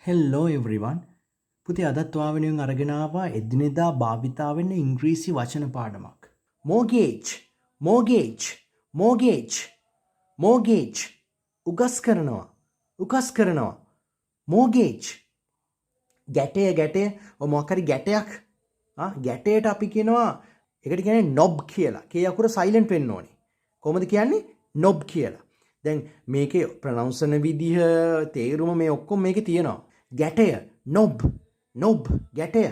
හෙල්ලෝ everyone පුතේ අදත් ඔයා වෙනුවෙන් අරගෙන ආවා එදිනෙදා භාවිතා වෙන ඉංග්‍රීසි වචන පාඩමක්. mortgage mortgage mortgage mortgage උගස් කරනවා mortgage ගැටය ඔය මොකක් හරි ගැටයක් ගැටයට අපි කියනවා ඒකට කියන්නේ knob කියලා. කේ අකුර සයිලන්ට් වෙන්න ඕනේ. කොහොමද කියන්නේ knob කියලා. දැන් මේකේ ප්‍රොනවුන්ස් කරන විදිහ තේරුම මේ ඔක්කොම මේකේ තියෙනවා. ගැටය knob ගැටය.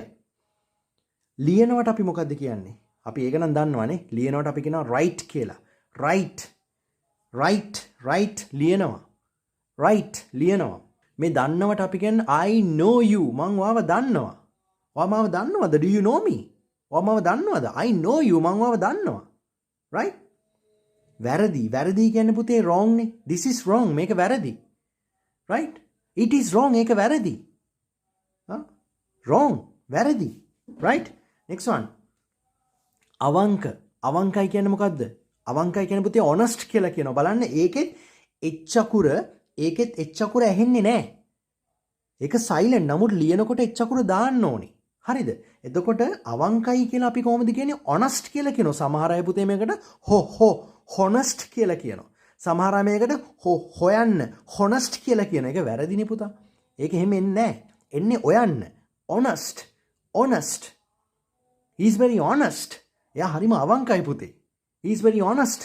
ලියනවට අපි මොකද්ද කියන්නේ? අපි ඒක නම් දන්නවනේ. ලියනවට අපි කියනවා write කියලා. write ලියනවා. මේ දන්නවට අපි කියන්නේ I know you. මං ඔයාව දන්නවා. ඔයා මාව දන්නවද? Do you know me? ඔයා මාව දන්නවද? I know you. මං ඔයාව දන්නවා. right? වැරදි කියන්නේ පුතේ wrong නේ. This is wrong. මේක වැරදි. right? It is wrong. ඒක වැරදි. wrong. වැරදි. right? next one. අවංකයි කියන්නේ මොකද්ද? අවංකයි කියන්නේ පුතේ honest කියලා කියනවා. බලන්න ඒකෙත් එච් අකුර ඇහෙන්නේ නැහැ. ඒක silent. නමුත් ලියනකොට එච් අකුර දාන්න ඕනේ. හරිද? එතකොට අවංකයි කියලා අපි කොහොමද කියන්නේ? honest කියලා කියනවා. සමහර අය පුතේ මේකට honest කියලා කියනවා. සමහර අය මේකට හොයන්න honest කියලා කියනවා. ඒක වැරදිනේ පුතා. ඒක එහෙම එන්නේ නැහැ. එන්නේ ඔයන්න. honest. He is very honest. එයා හරිම අවංකයි පුතේ. He is very honest.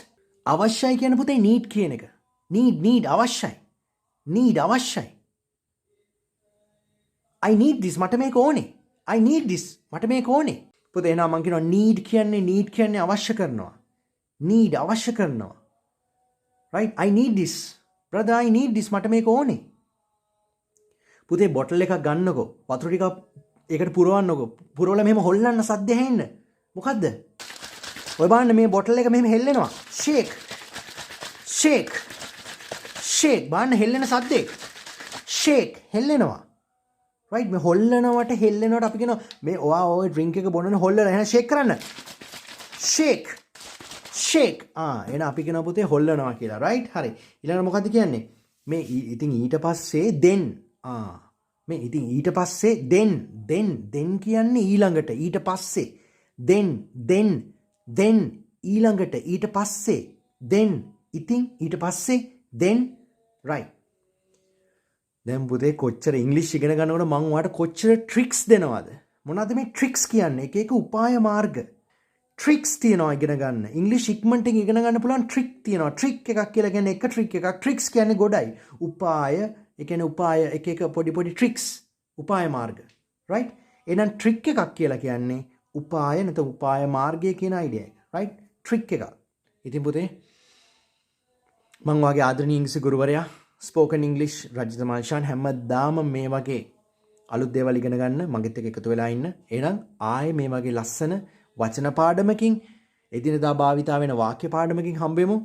අවශ්‍යයි කියන පුතේ need කියන එක. need අවශ්‍යයි. I need this මට මේක ඕනේ. I need this මට මේක ඕනේ. පුතේ එහෙනම් මම කියනවා need කියන්නේ අවශ්‍ය කරනවා. need අවශ්‍ය කරනවා. right? I need this. brother I need this මට මේක ඕනේ. පුතේ බොටල් එකක් ගන්නකො. වතුර ටිකක් ඒකට පුරවන්නකො. පුරවලා මෙහෙම හොල්ලන්න සද්ද ඇහෙන්න. මොකද්ද? ඔය බලන්න මේ බොටල් එක මෙහෙම හෙල්ලෙනවා. shake බලන්න හෙල්ලෙන සද්දේ. shake හෙල්ලෙනවා. right? මේ හෙල්ලෙනවට අපි කියනවා මේ ඔයා ඔය ඩ්‍රින්ක් එක බොනන හොල්ලලා එහෙනම් shake කරන්න. shake එහෙනම් අපි කියනවා පුතේ හොල්ලනවා කියලා. right? හරි. ඊළඟට මොකද්ද කියන්නේ? මේ ඉතින් ඊට පස්සේ then මේ ඉතින් ඊට පස්සේ then කියන්නේ ඊළඟට ඊට පස්සේ then ඊළඟට ඊට පස්සේ then ඉතින් ඊට පස්සේ then right. දැන් පුතේ කොච්චර ඉංග්‍රීසි ඉගෙන ගන්නකොට මම ඔයාලට කොච්චර ට්‍රික්ස් දෙනවද? මොනවද මේ ට්‍රික්ස් කියන්නේ? එක උපාය මාර්ග ට්‍රික්ස් තියෙනවා ඉගෙන ගන්න. ඉංග්‍රීසි ඉක්මනට ඉගෙන ගන්න පුළුවන් ට්‍රික් තියෙනවා. ට්‍රික් එකක් කියලා කියන්නේ එක ට්‍රික් එකක්. ට්‍රික්ස් කියන්නේ ගොඩයි. උපාය ඒ කියන්නේ උපාය එක පොඩි ට්‍රික්ස් උපාය මාර්ග. right? එහෙනම් ට්‍රික් එකක් කියලා කියන්නේ උපාය නැත්නම් උපාය මාර්ගය කියන අයිඩියා එක. right? ට්‍රික් එකක්. ඉතින් පුතේ මම වාගේ ආදරණීය ඉංග්‍රීසි ගුරුවරයා ස්පෝකන් ඉංග්ලිෂ් රජිත මාල්ෂාන් හැමදාම මේ වගේ අලුත් දේවල් ඉගෙන ගන්න මගෙත් එක්ක එකතු වෙලා ඉන්න. එහෙනම් ආයේ මේ වගේ ලස්සන වචන පාඩමකින් එදිනදා භාවිතා වෙන වාක්‍ය පාඩමකින් හම්බෙමු.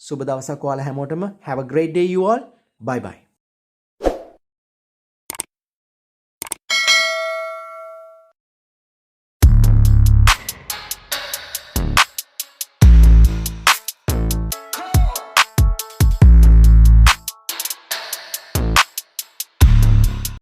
සුබ දවසක් ඔයාලා හැමෝටම. Have a great day you all. Bye bye.